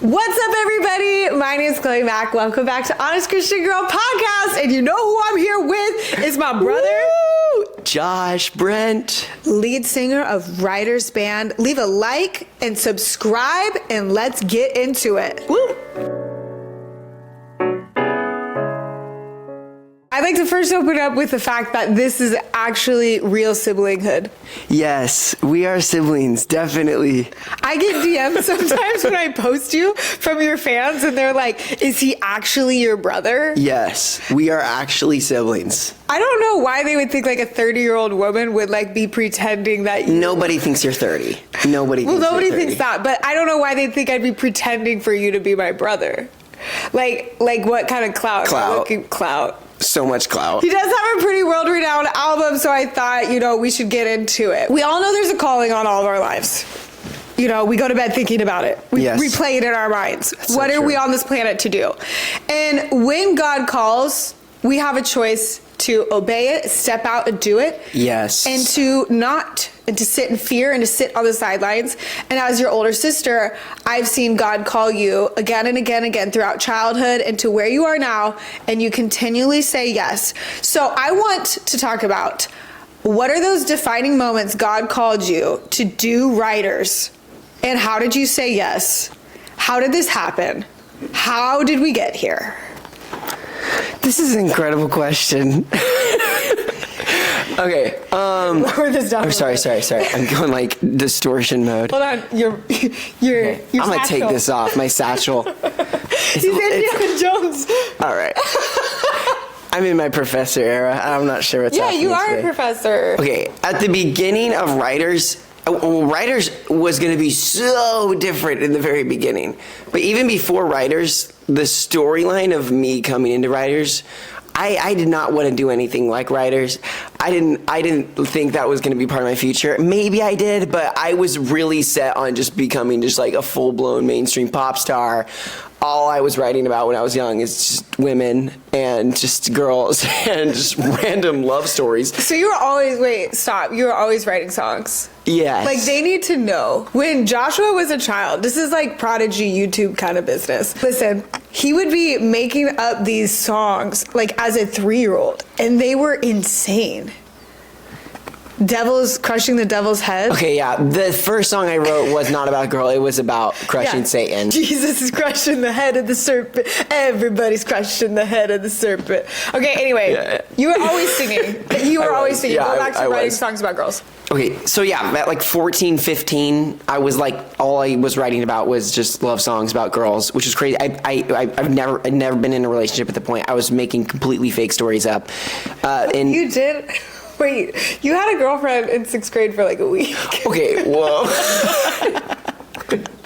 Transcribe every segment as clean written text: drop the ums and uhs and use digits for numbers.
What's up, everybody? My name is Chloe Mack. Welcome back to Honest Christian Girl Podcast. And you know who I'm here with is my brother, JOSH Brennt, lead singer of Writers Band. Leave a like and subscribe, and let's get into it. Woo! I'd like to first open up with the fact that this is actually real siblinghood. Yes, we are siblings, definitely. I get DMs sometimes when I post you from your fans, and they're like, is he actually your brother? Yes, we are actually siblings. I don't know why they would think like a 30-year-old woman would like be pretending that Nobody thinks you're 30. Nobody thinks that, but I don't know why they'd think I'd be pretending for you to be my brother. Like what kind of clout? Clout. So much clout. He does have a pretty world-renowned album, so I thought, we should get into it. We all know there's a calling on all of our lives. We go to bed thinking about it. We replay it in our minds. What are we on this planet to do? And when God calls, we have a choice to obey it, step out and do it. Yes. And to sit in fear and to sit on the sidelines. And as your older sister, I've seen God call you again and again and again throughout childhood and to where you are now, and you continually say yes. So I want to talk about, what are those defining moments God called you to do Writers? And how did you say yes? How did this happen? How did we get here? This is an incredible question. Okay. Lower this down. I'm sorry. I'm going like distortion mode. Hold on. Your I'm gonna take this off. My satchel. He's Indiana Jones. All right. I'm in my professor era. I'm not sure what's happening. Yeah, you are today. a professor. Okay. At the beginning of Writers was going to be so different in the very beginning. But even before Writers, the storyline of me coming into Writers, I did not want to do anything like Writers. I didn't think that was going to be part of my future. Maybe I did, but I was really set on just becoming just like a full-blown mainstream pop star. All I was writing about when I was young is just women and just girls and just random love stories. So you were always, you were always writing songs? Yes. Like, they need to know. When Joshua was a child, this is like Prodigy YouTube kind of business. Listen, he would be making up these songs like as a 3-year-old, and they were insane. Crushing the devil's head. Okay, yeah. The first song I wrote was not about a girl. It was about crushing Satan. Jesus is crushing the head of the serpent. Everybody's crushing the head of the serpent. Okay, anyway, You were always singing. You were always singing. Go back to writing songs about girls. Okay, so yeah, at like 14, 15, I was like, all I was writing about was just love songs about girls, which is crazy. I've never been in a relationship at the point. I was making completely fake stories up. And you did? Wait, you had a girlfriend in 6th grade for like a week. Okay, well,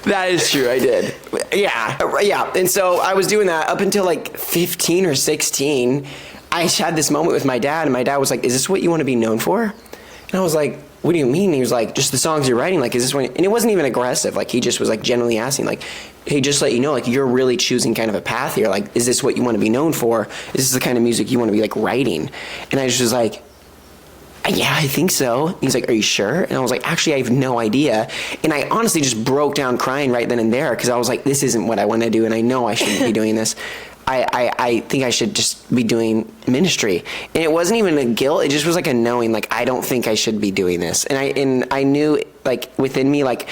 that is true, I did. Yeah. And so I was doing that up until like 15 or 16. I had this moment with my dad, and my dad was like, is this what you want to be known for? And I was like, what do you mean? He was like, just the songs you're writing, like, is this one? And it wasn't even aggressive. Like, he just was like genuinely asking, like, hey, just let you know, like, you're really choosing kind of a path here. Like, is this what you want to be known for? Is this the kind of music you want to be like writing? And I just was like, yeah, I think so. He's like, are you sure? And I was like, actually, I have no idea. And I honestly just broke down crying right then and there, because I was like, this isn't what I want to do, and I know I shouldn't be doing this. I think I should just be doing ministry. And it wasn't even a guilt. It just was like a knowing, like, I don't think I should be doing this. And I knew, like, within me, like,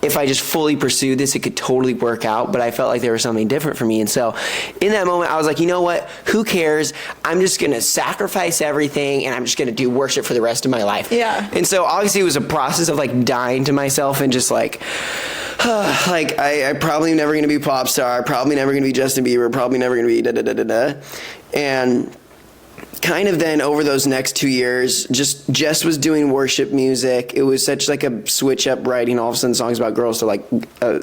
if I just fully pursued this, it could totally work out, but I felt like there was something different for me. And so in that moment, I was like, you know what? Who cares? I'm just going to sacrifice everything, and I'm just going to do worship for the rest of my life. Yeah. And so obviously it was a process of like dying to myself and just like, like, I probably never going to be pop star, probably never going to be Justin Bieber, probably never going to be da-da-da-da-da. And kind of then over those next 2 years, Jess was doing worship music. It was such like a switch up writing all of a sudden songs about girls to like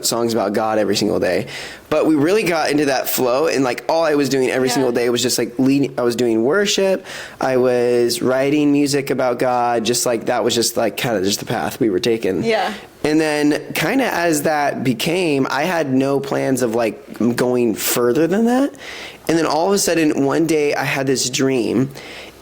songs about God every single day. But we really got into that flow, and like all I was doing every single day was just like I was doing worship. I was writing music about God, just like that was just like kind of just the path we were taking. Yeah. And then kind of as that became, I had no plans of like going further than that. And then all of a sudden one day I had this dream,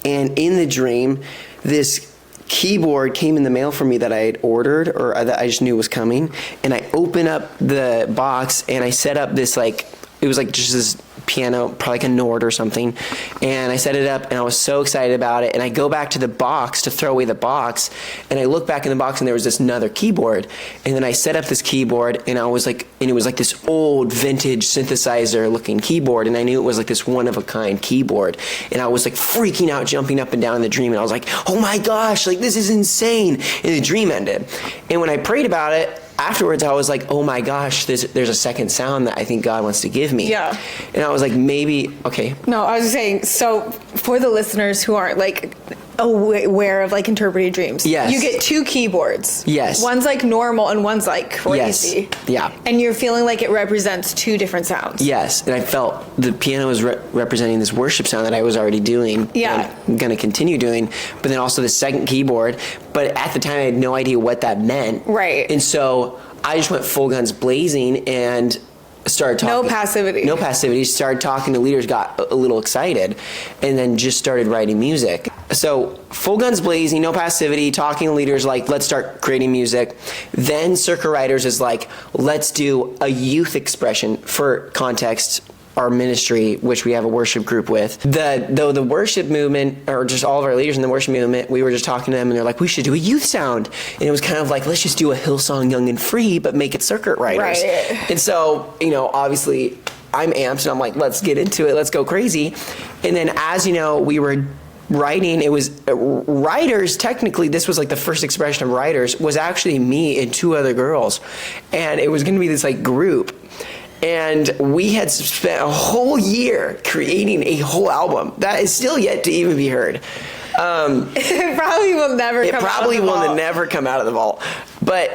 and in the dream, this keyboard came in the mail for me that I had ordered, or that I just knew was coming. And I open up the box and I set up this like, it was like just this piano, probably like a Nord or something. And I set it up and I was so excited about it. And I go back to the box to throw away the box. And I look back in the box and there was this another keyboard. And then I set up this keyboard and I was like, and it was like this old vintage synthesizer looking keyboard. And I knew it was like this one of a kind keyboard. And I was like freaking out, jumping up and down in the dream. And I was like, oh my gosh, like this is insane. And the dream ended. And when I prayed about it, afterwards, I was like, oh my gosh, there's a second sound that I think God wants to give me. Yeah. And I was like, maybe, okay. No, I was saying, so for the listeners who aren't like aware of like interpreting dreams, yes, you get 2 keyboards. Yes. One's like normal and one's like crazy. Yes. Yeah. And you're feeling like it represents 2 different sounds. Yes. And I felt the piano was representing this worship sound that I was already doing. Yeah. And I'm going to continue doing. But then also the second keyboard. But at the time, I had no idea what that meant. Right. And so I just went full guns blazing and started talking. No passivity. No passivity. Started talking to leaders, got a little excited, and then just started writing music. So full guns blazing, no passivity, talking to leaders like, let's start creating music. Then Circuit Riders is like, let's do a youth expression. For context, our ministry, which we have a worship group with, the worship movement, or just all of our leaders in the worship movement, we were just talking to them and they're like, we should do a youth sound. And it was kind of like, let's just do a Hillsong Young and Free, but make it Circuit Riders. Right. And so, obviously I'm amped and I'm like, let's get into it. Let's go crazy. And then as we were writing, it was writers. Technically, this was like the first expression of writers was actually me and 2 other girls. And it was going to be this like group. And we had spent a whole year creating a whole album that is still yet to even be heard. It probably will never come out of the vault. It probably will never come out of the vault. But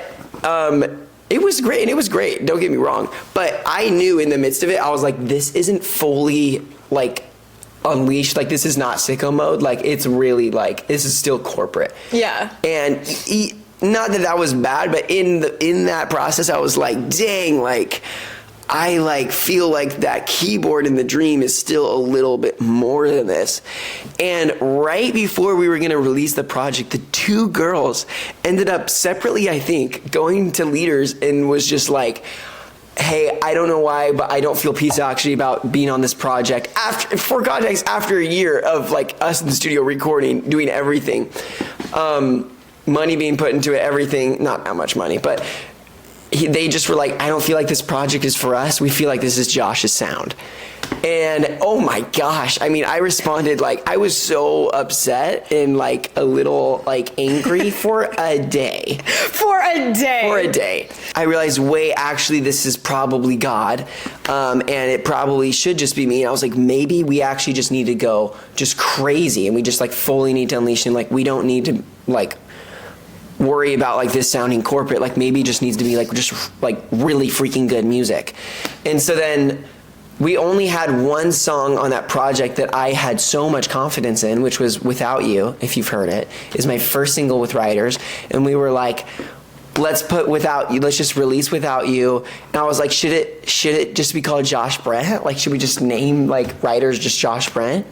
it was great, and it was great, don't get me wrong. But I knew in the midst of it, I was like, this isn't fully, like, unleashed. Like, this is not sicko mode. Like, it's really, like, this is still corporate. Yeah. And not that was bad, but in that process, I was like, dang, like, I like feel like that keyboard in the dream is still a little bit more than this. And right before we were going to release the project, the 2 girls ended up separately, I think, going to leaders and was just like, hey, I don't know why, but I don't feel peace actually about being on this project. For context, after a year of like us in the studio recording, doing everything, money being put into it, everything, not that much money, but they just were like, I don't feel like this project is for us. We feel like this is Josh's sound. And oh my gosh, I mean, I responded like, I was so upset and like a little like angry for a day. For a day. I realized, wait, actually this is probably God. And it probably should just be me. And I was like, maybe we actually just need to go just crazy. And we just like fully need to unleash, and like, we don't need to like worry about like this sounding corporate. Like maybe it just needs to be like just like really freaking good music. And so then we only had one song on that project that I had so much confidence in, which was Without You, if you've heard it, is my first single with Writers. And we were like, let's put Without You, let's just release Without You. And I was like, should it just be called JOSH Brennt? Like, should we just name like Writers just JOSH Brennt?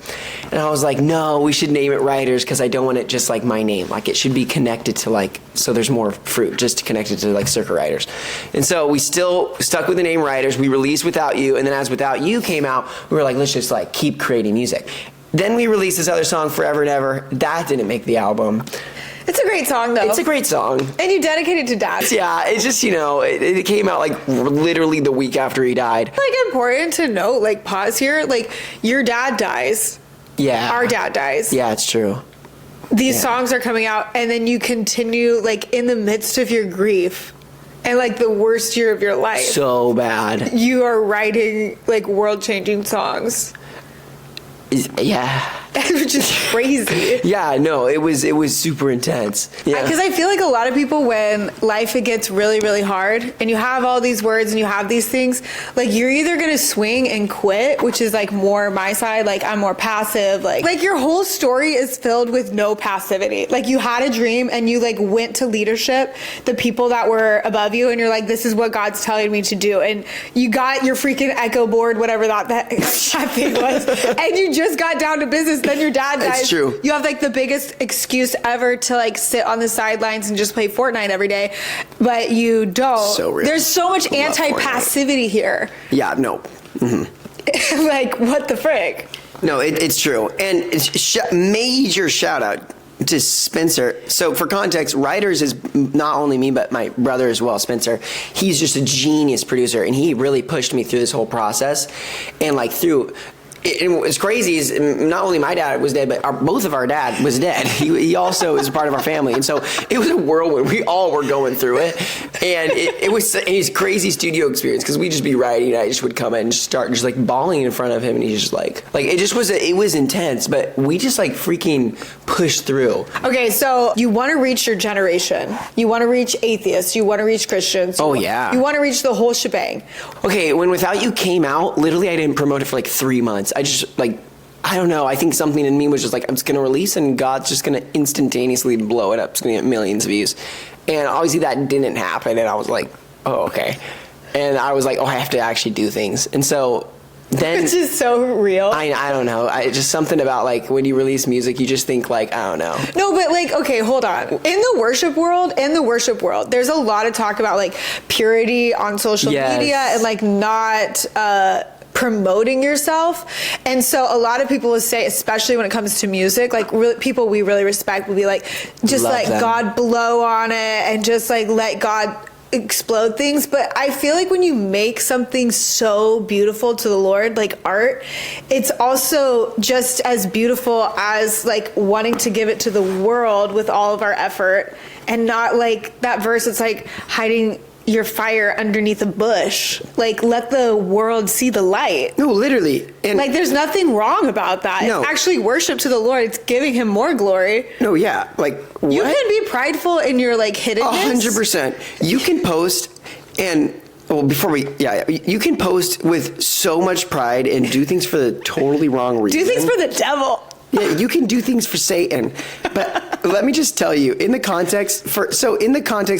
And I was like, no, we should name it Writers because I don't want it just like my name. Like, it should be connected to like, so there's more fruit, just connected to like Circuit Riders. And so we still stuck with the name Writers. We released Without You. And then as Without You came out, we were like, let's just like keep creating music. Then we released this other song, Forever and Ever. That didn't make the album. It's a great song, though. It's a great song. And you dedicated to Dad. Yeah, it's just, it came out like literally the week after he died. Like, important to note, like, pause here, like, your dad dies. Yeah. Our dad dies. Yeah, it's true. These songs are coming out, and then you continue, like, in the midst of your grief and, like, the worst year of your life. So bad. You are writing, like, world-changing songs. Yeah. Which is crazy. Yeah, no, it was super intense. Yeah. Because I feel like a lot of people, when life it gets really, really hard, and you have all these words and you have these things, like, you're either gonna swing and quit, which is like more my side, like I'm more passive, like your whole story is filled with no passivity. Like, you had a dream and you like went to leadership, the people that were above you, and you're like, this is what God's telling me to do, and you got your freaking Echo board, whatever that thing was, and you just got down to business. then your dad dies. It's true. You have like the biggest excuse ever to like sit on the sidelines and just play Fortnite every day, but you don't. So real. There's so much I love anti-passivity here. Yeah, no. Like, what the frick? No, it's true. And major shout out to Spencer. So for context, Writers is not only me, but my brother as well, Spencer. He's just a genius producer, and he really pushed me through this whole process. And like and what's crazy is not only my dad was dead, but both of our dad was dead. He also is a part of our family. And so it was a whirlwind. We all were going through it. And it was his crazy studio experience, because we'd just be writing, and I just would come in and just start just like bawling in front of him. And he's just like it just was, it was intense, but we just like freaking pushed through. Okay, so you want to reach your generation. You want to reach atheists. You want to reach Christians. Oh, yeah. You want to reach the whole shebang. Okay, when Without You came out, literally I didn't promote it for like 3 months. I just like, I don't know. I think something in me was just like, I'm just going to release, and God's just going to instantaneously blow it up. It's going to get millions of views. And obviously that didn't happen. And I was like, oh, okay. And I was like, oh, I have to actually do things. And so then, Which is so real. I don't know. Just something about like when you release music, you just think like, I don't know. No, but like, okay, hold on. In the worship world, there's a lot of talk about like purity on social media and like not promoting yourself. And so a lot of people will say, especially when it comes to music, like people we really respect will be like, just Love let them. God blow on it and just like let God explode things. But I feel like when you make something so beautiful to the Lord, like art, it's also just as beautiful as like wanting to give it to the world with all of our effort, and not like that verse, it's like hiding your fire underneath a bush. Like, let the world see the light. No, literally. And Like, there's nothing wrong about that. No. It's actually worship to the Lord. It's giving him more glory. no, yeah. Like, what? You can be prideful in your like hiddenness. 100%. You can post and you can post with so much pride and do things for the totally wrong reason. Do things for the devil. Yeah, you can do things for Satan. But let me just tell you, in the context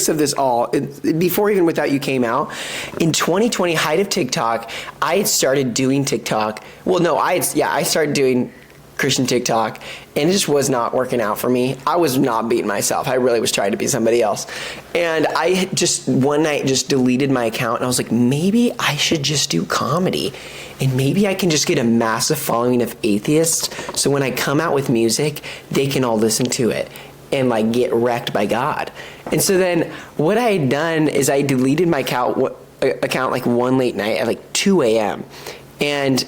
of this all, before even Without You came out, in 2020, height of TikTok, I had started doing TikTok. Well, no, I started doing Christian TikTok, and it just was not working out for me. I was not beating myself. I really was trying to be somebody else. And I just one night just deleted my account, and I was like, maybe I should just do comedy, and maybe I can just get a massive following of atheists, so when I come out with music, they can all listen to it and like get wrecked by God. And so then what I had done is I deleted my account like one late night at like 2 a.m. And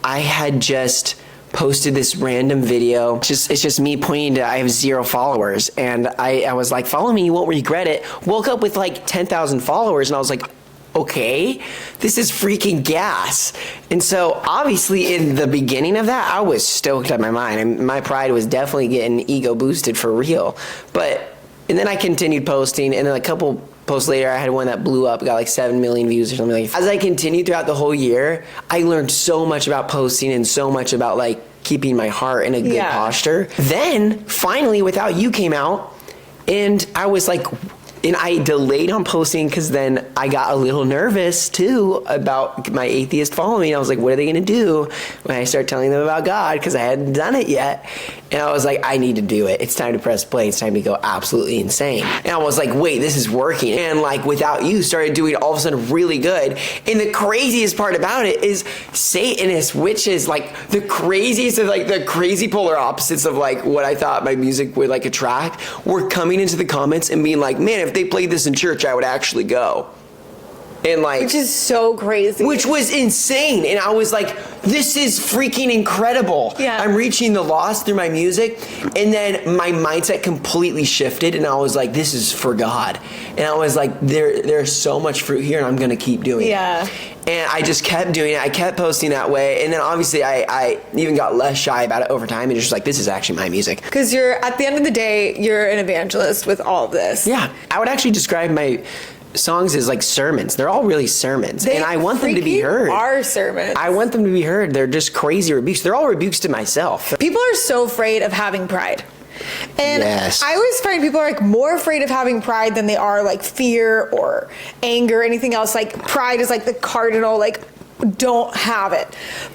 I had just posted this random video. It's just me pointing to, I have 0 followers. And I was like, follow me, you won't regret it. Woke up with like 10,000 followers, and I was like, okay, this is freaking gas. And so obviously in the beginning of that, I was stoked out of my mind. And my pride was definitely getting ego boosted for real. And then I continued posting, and then a couple posts later, I had one that blew up, got like 7 million views or something like that. As I continued throughout the whole year, I learned so much about posting and so much about like keeping my heart in a good posture. Then finally Without You came out, and I was like, and I delayed on posting because then I got a little nervous too about my atheist following. I was like, what are they going to do when I start telling them about God? Because I hadn't done it yet. And I was like, I need to do it. It's time to press play. It's time to go absolutely insane. And I was like, wait, this is working. And like Without You started doing all of a sudden really good. And the craziest part about it is Satanists, witches, like the craziest of like the crazy polar opposites of like what I thought my music would like attract, were coming into the comments and being like, man, if they played this in church, I would actually go. And like, Which is so crazy. which was insane. And I was like, this is freaking incredible. Yeah. I'm reaching the lost through my music. And then my mindset completely shifted, and I was like, this is for God. And I was like, there's so much fruit here, and I'm going to keep doing it. And I just kept doing it. I kept posting that way. And then obviously I even got less shy about it over time. And just like, this is actually my music. Because at the end of the day, you're an evangelist with all of this. Yeah. I would actually describe my songs as like sermons. They're all really sermons. And I want them to be heard. Are sermons. I want them to be heard. They're just crazy rebukes. They're all rebukes to myself. People are so afraid of having pride. And Yes. I always find people are like more afraid of having pride than they are like fear or anger or anything else. Like pride is like the cardinal like don't have it.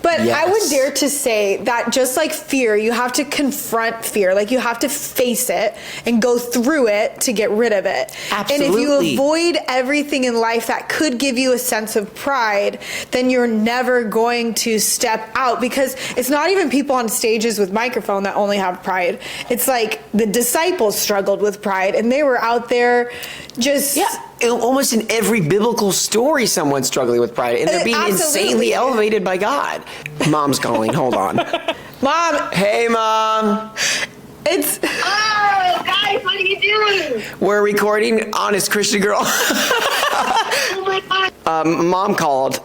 But Yes. I would dare to say that just like fear, you have to confront fear. Like you have to face it and go through it to get rid of it. Absolutely. And if you avoid everything in life that could give you a sense of pride, then you're never going to step out, because it's not even people on stages with microphone that only have pride. It's like the disciples struggled with pride, and they were out there just... Yeah, almost in every biblical story, someone's struggling with pride, and they're being insanely elevated by God. Mom's calling. Hold on. Mom. Hey, Mom. It's... Oh, guys, what are you doing? We're recording Honest Christian Girl. Oh my God. Mom called,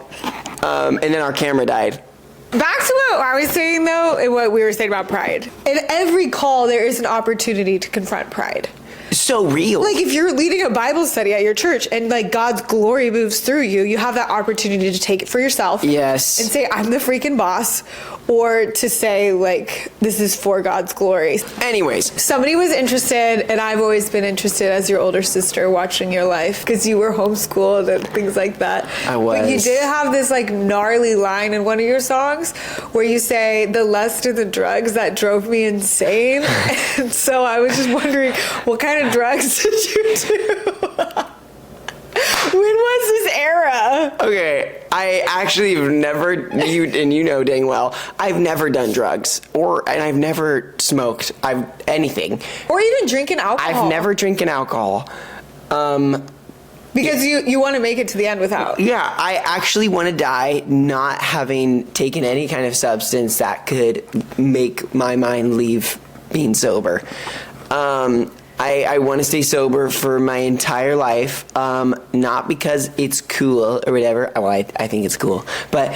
and then our camera died. Back to what I was saying, though, and what we were saying about pride. In every call, there is an opportunity to confront pride. So real. Like if you're leading a Bible study at your church and like God's glory moves through you, you have that opportunity to take it for yourself. Yes. And say, I'm the freaking boss. Or to say, like, this is for God's glory. Anyways. Somebody was interested, and I've always been interested as your older sister watching your life, because you were homeschooled and things like that. I was. But you did have this like gnarly line in one of your songs where you say, the lust and the drugs that drove me insane. And so I was just wondering, what kind of drugs did you do? When was this era? Okay, I actually have never, you know dang well, I've never done drugs, and I've never smoked, anything. Or even drinking alcohol. I've never drinking alcohol. Because you want to make it to the end without. Yeah, I actually want to die not having taken any kind of substance that could make my mind leave being sober. I want to stay sober for my entire life, not because it's cool or whatever. Well, I think it's cool, but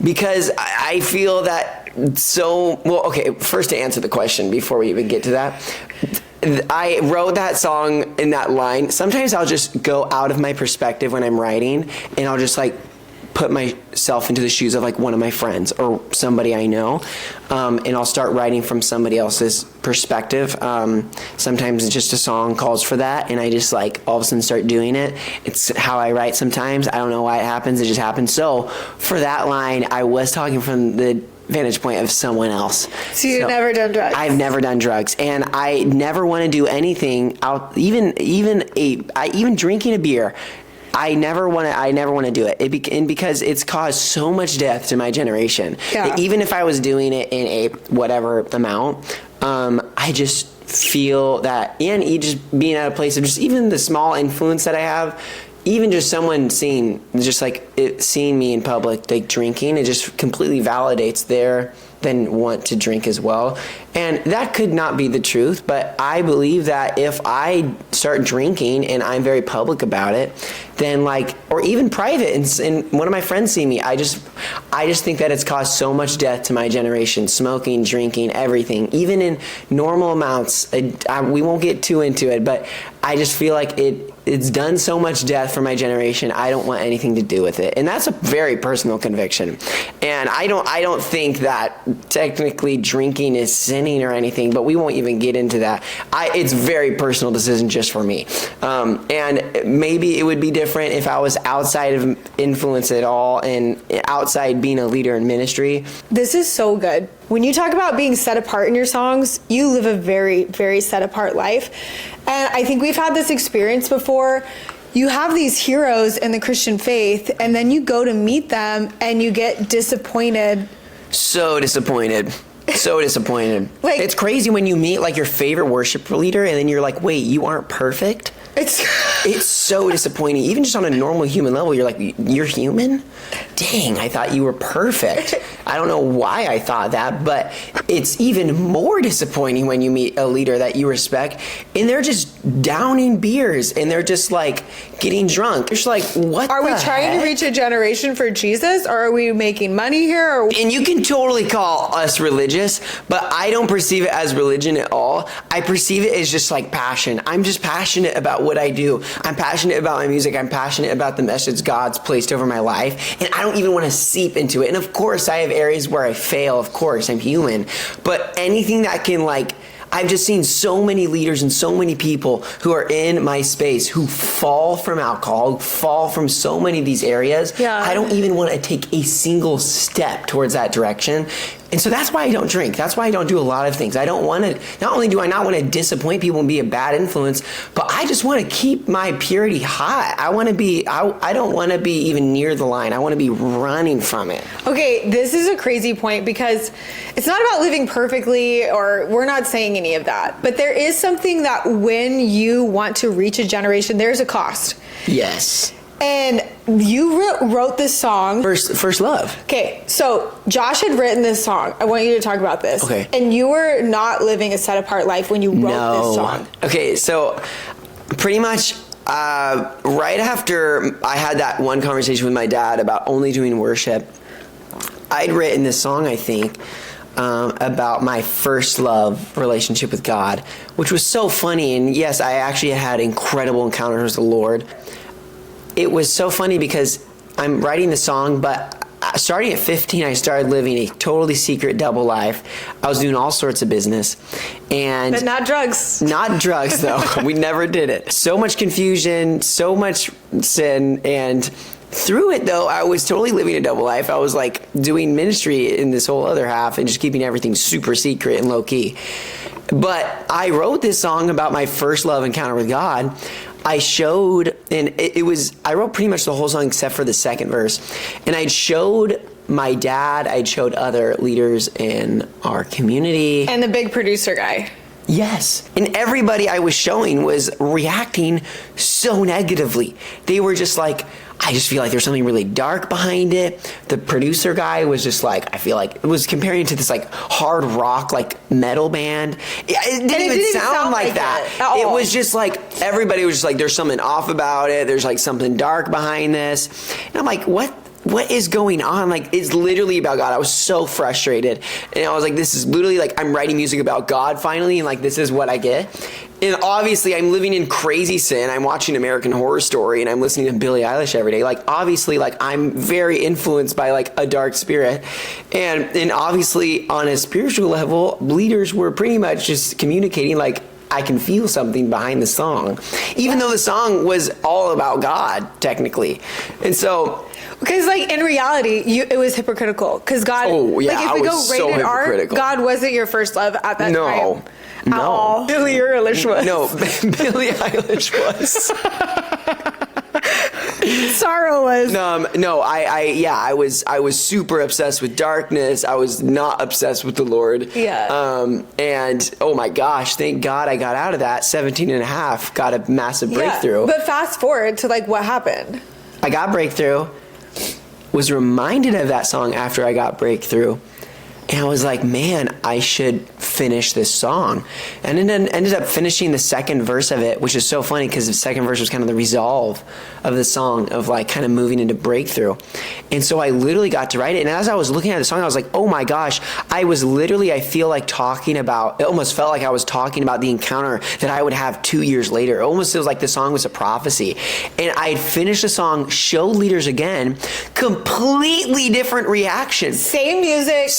because I feel that okay, first to answer the question before we even get to that, I wrote that song in that line. Sometimes I'll just go out of my perspective when I'm writing, and I'll just like put myself into the shoes of like one of my friends or somebody I know, and I'll start writing from somebody else's perspective. Sometimes it's just a song calls for that, and I just like all of a sudden start doing it. It's how I write sometimes. I don't know why it happens. It just happens. So for that line, I was talking from the vantage point of someone else. So you've never done drugs? I've never done drugs, and I never want to do anything out, even drinking a beer. I never want to do it. And because it's caused so much death to my generation. Yeah. That even if I was doing it in a whatever amount, I just feel that, and just being at a place of just even the small influence that I have, even just someone seeing me in public, like drinking, it just completely validates their then want to drink as well. And that could not be the truth, but I believe that if I start drinking and I'm very public about it, then or even private, and one of my friends see me, I just think that it's caused so much death to my generation, smoking, drinking, everything, even in normal amounts. We won't get too into it, but I just feel like it's done so much death for my generation. I don't want anything to do with it. And that's a very personal conviction. And I don't think that technically drinking is sinning or anything, but we won't even get into that. It's a very personal decision just for me. And maybe it would be different if I was outside of influence at all and outside being a leader in ministry. This is so good. When you talk about being set apart in your songs, you live a very, very set apart life. And I think we've had this experience before. You have these heroes in the Christian faith, and then you go to meet them and you get disappointed. So disappointed. So disappointed. It's crazy when you meet your favorite worship leader and then you're like, wait, you aren't perfect? It's so disappointing. Even just on a normal human level, you're like, you're human? Dang, I thought you were perfect. I don't know why I thought that, but it's even more disappointing when you meet a leader that you respect and they're just downing beers and they're just getting drunk. You're just like, what Are we trying to reach a generation for Jesus, or are we making money here? And you can totally call us religious, but I don't perceive it as religion at all. I perceive it as just passion. I'm just passionate about what I do. I'm passionate about my music. I'm passionate about the message God's placed over my life. And I don't even want to seep into it. And of course, I have areas where I fail. Of course, I'm human. But anything that can I've just seen so many leaders and so many people who are in my space who fall from alcohol, who fall from so many of these areas. Yeah. I don't even want to take a single step towards that direction. And so that's why I don't drink. That's why I don't do a lot of things. I don't want to, not only do I not want to disappoint people and be a bad influence, but I just want to keep my purity high. I want to be, I don't want to be even near the line. I want to be running from it. Okay, this is a crazy point because it's not about living perfectly, or we're not saying any of that. But there is something that when you want to reach a generation, there's a cost. Yes. And you wrote this song. First love. Okay, so Josh had written this song. I want you to talk about this. Okay. And you were not living a set apart life when you wrote this song. Okay, so pretty much right after I had that one conversation with my dad about only doing worship, I'd written this song, I think, about my first love relationship with God, which was so funny. And yes, I actually had incredible encounters with the Lord. It was so funny because I'm writing the song, but starting at 15, I started living a totally secret double life. I was doing all sorts of business. But not drugs. Not drugs, though. We never did it. So much confusion, so much sin, and through it, though, I was totally living a double life. I was like doing ministry in this whole other half and just keeping everything super secret and low key. But I wrote this song about my first love encounter with God. I showed, and I wrote pretty much the whole song except for the second verse. And I showed my dad, I showed other leaders in our community. And the big producer guy. Yes. And everybody I was showing was reacting so negatively. They were just like, I just feel like there's something really dark behind it. The producer guy was just like, I feel like it was comparing it to this like hard rock, like metal band. It didn't even sound like that. It was just like, everybody was just like, there's something off about it. There's like something dark behind this. And I'm like, what is going on? Like, it's literally about God. I was so frustrated. And I was like, this is literally like, I'm writing music about God finally. And like, this is what I get. And obviously I'm living in crazy sin. I'm watching American Horror Story and I'm listening to Billie Eilish every day. Like, obviously, like, I'm very influenced by like a dark spirit. And obviously on a spiritual level, leaders were pretty much just communicating like, I can feel something behind the song, even though the song was all about God, technically. And so, because like in reality, it was hypocritical. Because God, like if we go rated R, God wasn't your first love at that time. No. All. Billie Eilish was. No, Billie Eilish was. Sorrow was. No, I was super obsessed with darkness. I was not obsessed with the Lord. Yeah. And oh my gosh, thank God I got out of that. 17 and a half, got a massive breakthrough. Yeah, but fast forward to like what happened. I got breakthrough, was reminded of that song after I got breakthrough. And I was like, man, I should finish this song. And then ended up finishing the second verse of it, which is so funny because the second verse was kind of the resolve of the song of like kind of moving into breakthrough. And so I literally got to write it. And as I was looking at the song, I was like, oh my gosh, I feel like talking about, it almost felt like I was talking about the encounter that I would have 2 years later. It almost feels like the song was a prophecy. And I had finished the song, showed leaders again, completely different reaction. Same music,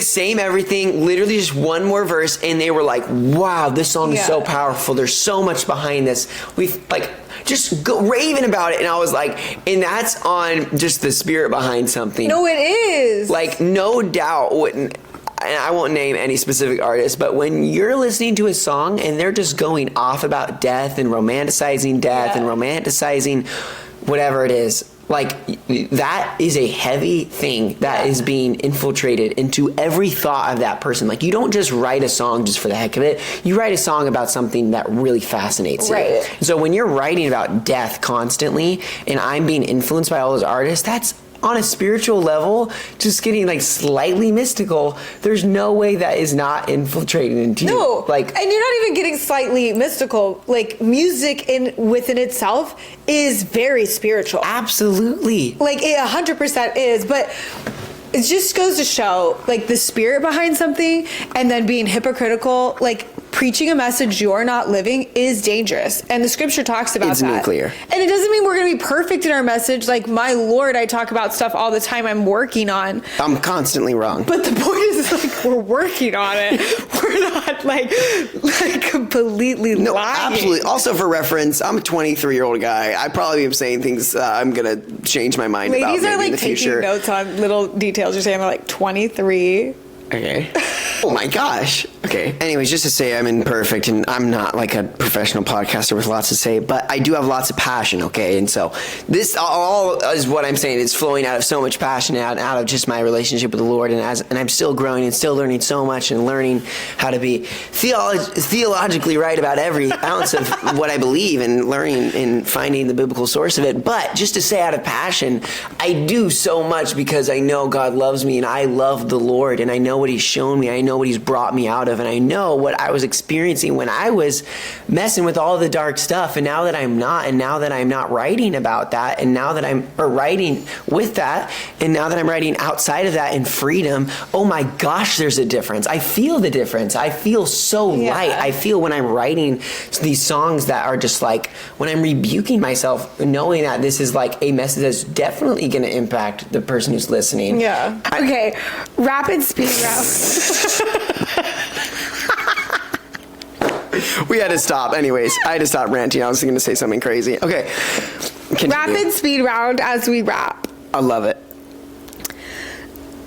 same everything, literally just one more verse, and they were like, wow, this song is so powerful. There's so much behind this. We've like just go raving about it. And I was like, and that's on just the spirit behind something. No, it is. Like, no doubt, and I won't name any specific artist, but when you're listening to a song and they're just going off about death and romanticizing death and romanticizing whatever it is, like, that is a heavy thing that is being infiltrated into every thought of that person. Like, you don't just write a song just for the heck of it. You write a song about something that really fascinates you. Right. So when you're writing about death constantly, and I'm being influenced by all those artists, that's on a spiritual level, just getting like slightly mystical. There's no way that is not infiltrating into you. No, like, and you're not even getting slightly mystical. Like, music within itself is very spiritual. Absolutely. Like, it 100% is, but it just goes to show, like, the spirit behind something and then being hypocritical. Like, preaching a message you're not living is dangerous. And the scripture talks about It's that. nuclear. And it doesn't mean we're going to be perfect in our message. Like, my Lord, I talk about stuff all the time I'm working on. I'm constantly wrong. But the point is, like, we're working on it. We're not, like completely No, lying. absolutely. Also, for reference, I'm a 23-year-old guy. I probably am saying things I'm going to change my mind about Ladies maybe are, like, in the taking future. notes on little details. You're saying they're, like, 23. Okay. Oh my gosh. Okay. Anyways, just to say I'm imperfect and I'm not like a professional podcaster with lots to say, but I do have lots of passion, okay? And so this all is what I'm saying. It's flowing out of so much passion, out of just my relationship with the Lord. And I'm still growing and still learning so much and learning how to be theologically right about every ounce of what I believe and learning and finding the biblical source of it. But just to say out of passion, I do so much because I know God loves me and I love the Lord and I know what He's shown me. I know what He's brought me out of, and I know what I was experiencing when I was messing with all the dark stuff. And now that I'm not, and now that I'm not writing about that, and now that I'm writing with that, and now that I'm writing outside of that in freedom, oh my gosh, there's a difference. I feel the difference. I feel so light. I feel when I'm writing these songs that are just like, when I'm rebuking myself, knowing that this is like a message that's definitely going to impact the person who's listening. Yeah. Okay. Rapid speed round. We had to stop. Anyways, I had to stop ranting. I was going to say something crazy. Okay. Continue. Rapid speed round as we wrap. I love it.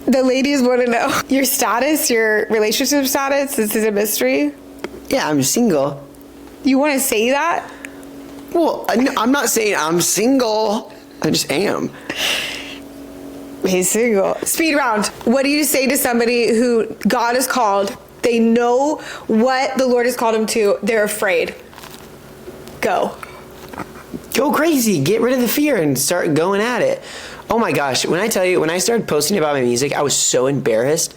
The ladies want to know your status, your relationship status. This is a mystery. Yeah, I'm single. You want to say that? Well, I'm not saying I'm single. I just am. He's single. Speed round. What do you say to somebody who God has called? They know what the Lord has called them to. They're afraid. Go. Go crazy. Get rid of the fear and start going at it. Oh my gosh. When I tell you, when I started posting about my music, I was so embarrassed.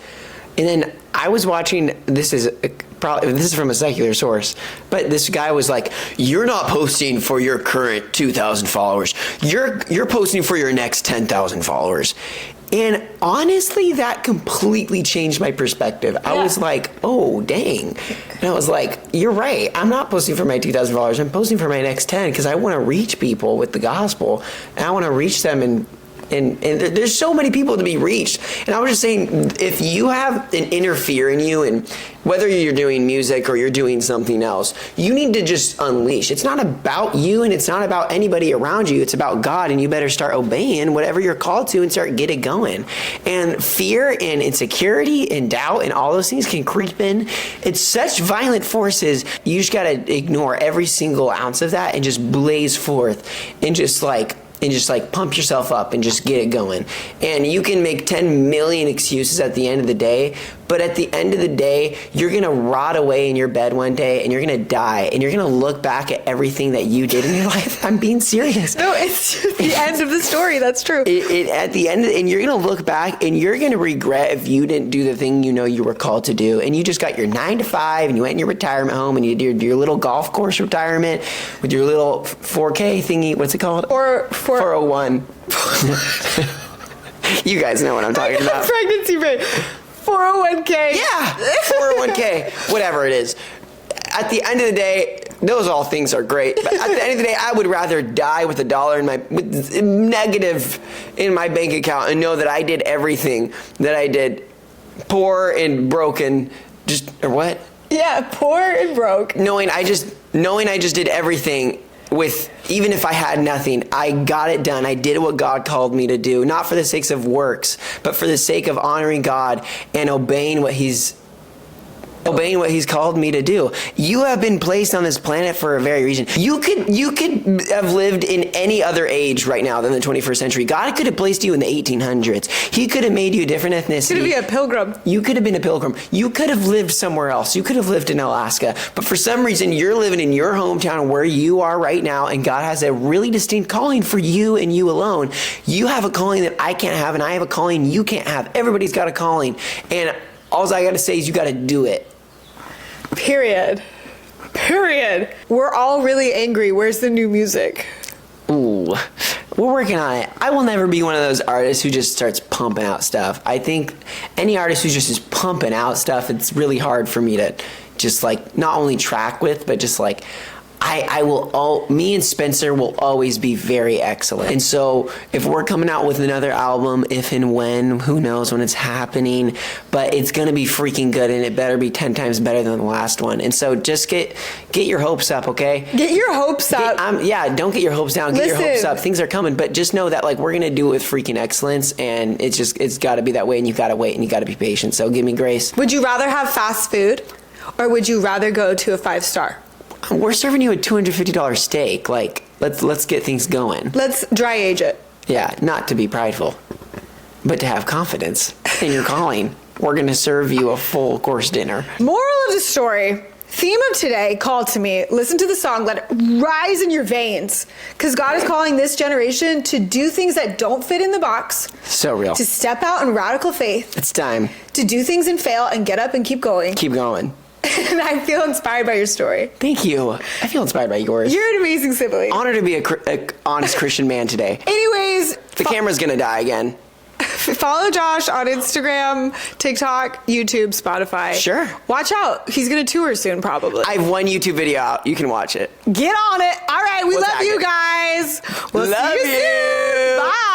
And then I was watching, this is from a secular source, but this guy was like, "You're not posting for your current 2,000 followers. You're posting for your next 10,000 followers." And honestly, that completely changed my perspective. I was like, oh, dang. And I was like, you're right. I'm not posting for my 2,000 followers. I'm posting for my next 10 because I want to reach people with the gospel. And I want to reach them and there's so many people to be reached. And I was just saying, if you have an inner fear in you, and whether you're doing music or you're doing something else, you need to just unleash. It's not about you and it's not about anybody around you. It's about God, and you better start obeying whatever you're called to and start get it going. And fear and insecurity and doubt and all those things can creep in. It's such violent forces. You just got to ignore every single ounce of that and just blaze forth and just pump yourself up and just get it going. And you can make 10 million excuses at the end of the day, but at the end of the day, you're going to rot away in your bed one day and you're going to die, and you're going to look back at everything that you did in your life. I'm being serious. No, it's the end of the story. That's true. At the end, and you're going to look back and you're going to regret if you didn't do the thing you know you were called to do, and you just got your 9 to 5 and you went in your retirement home and you did your little golf course retirement with your little 4K thingy. What's it called? 401. You guys know what I'm talking about. Pregnancy rate. 401k. Yeah, 401k, whatever it is. At the end of the day, those all things are great. But at the end of the day, I would rather die with with negative in my bank account and know that I did everything that I did, poor and broken, or what? Yeah, poor and broke. Knowing I just did everything. With, even if I had nothing, I got it done. I did what God called me to do, not for the sake of works, but for the sake of honoring God and obeying what He's called me to do. You have been placed on this planet for a very reason. You could have lived in any other age right now than the 21st century. God could have placed you in the 1800s. He could have made you a different ethnicity. You could be a pilgrim. You could have been a pilgrim. You could have lived somewhere else. You could have lived in Alaska. But for some reason, you're living in your hometown where you are right now, and God has a really distinct calling for you and you alone. You have a calling that I can't have, and I have a calling you can't have. Everybody's got a calling. And all I got to say is you got to do it. Period. We're all really angry. Where's the new music? Ooh, we're working on it. I will never be one of those artists who just starts pumping out stuff. I think any artist who just is pumping out stuff, it's really hard for me to just like not only track with, but just like me and Spencer will always be very excellent. And so if we're coming out with another album, if and when, who knows when it's happening, but it's going to be freaking good, and it better be 10 times better than the last one. And so just get your hopes up, okay? Get your hopes up. Don't get your hopes down. Get your Listen. hopes up. Things are coming, but just know that like we're going to do it with freaking excellence, and it's got to be that way, and you got to wait, and you got to be patient. So give me grace. Would you rather have fast food, or would you rather go to a 5-star? We're serving you a $250 steak. Like, let's get things going. Let's dry age it. Yeah, not to be prideful, but to have confidence in your calling. We're going to serve you a full course dinner. Moral of the story. Theme of today, call to me. Listen to the song, let it rise in your veins. Because God is calling this generation to do things that don't fit in the box. So real. To step out in radical faith. It's time. To do things and fail and get up and keep going. Keep going. And I feel inspired by your story. Thank you. I feel inspired by yours. You're an amazing sibling. Honored to be a honest Christian man today. Anyways, The camera's going to die again. follow Josh on Instagram, TikTok, YouTube, Spotify. Sure. Watch out. He's going to tour soon, probably. I have one YouTube video out. You can watch it. Get on it. All right. We We'll love tag you it. guys. We'll Love see you soon. you. Bye.